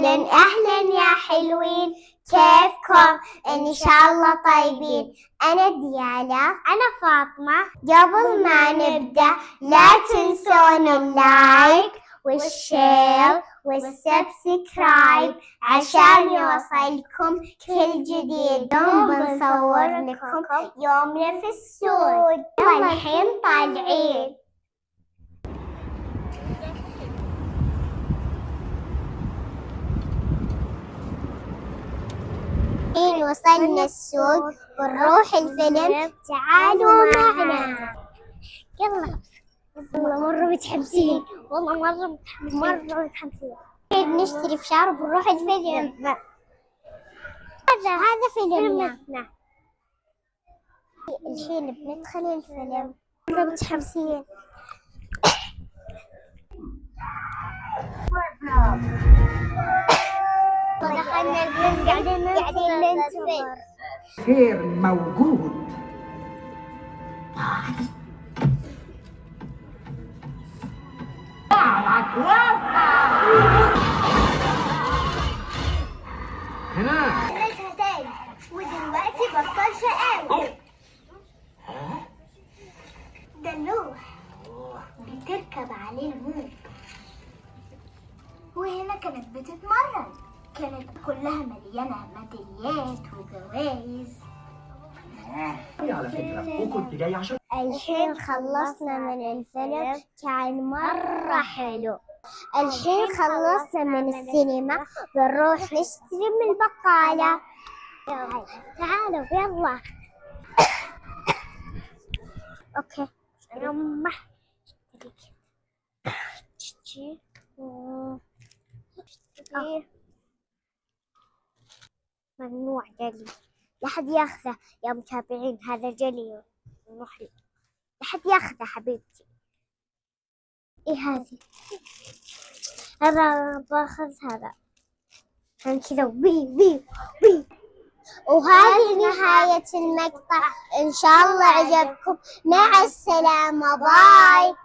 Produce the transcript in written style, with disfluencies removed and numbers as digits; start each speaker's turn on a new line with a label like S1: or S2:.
S1: أهلا أهلا يا حلوين، كيفكم؟ إن شاء الله طيبين. أنا ديالا.
S2: أنا فاطمة.
S1: قبل ما نبدأ لا تنسون اللايك والشير والسبسكرايب عشان يوصلكم كل جديد بنصور لكم يومنا في السود. يلا الحين طالعين. الحين وصلنا السوق ونروح الفيلم، تعالوا معنا.
S2: يلا. والله مرة متحمسين، والله مرة متحمسين.
S1: نشتري فشار وبنروح الفيلم. هذا فيلمنا. الحين بندخل الفيلم.
S2: مرة متحمسين.
S1: ودخلنا الفيلم قاعدين ننتظر.
S3: خير موجود. هنا
S1: ودلوقتي بطل شقاوة. ده اللوح بتركب عليه الموج، وهنا كانت بتتمرن، كانت كلها مليانة ميداليات وجوائز.
S3: على فكرة وكنت جاي عشان
S1: الحين خلصنا من الفيلم، كان مرة حلو. الحين خلصنا من السينما، بنروح نشتري من البقالة.
S2: تعالوا يلا.
S1: اوكي.
S2: يما ممنوع جلي، لا حد ياخذه يا متابعين، هذا جلي ممنوع، لا حد ياخذه حبيبتي. ايه هذه؟ هذا باخذ هذا عشان كذا. بي
S1: وهذه نهاية المقطع، إن شاء الله عجبكم. مع السلامة، باي.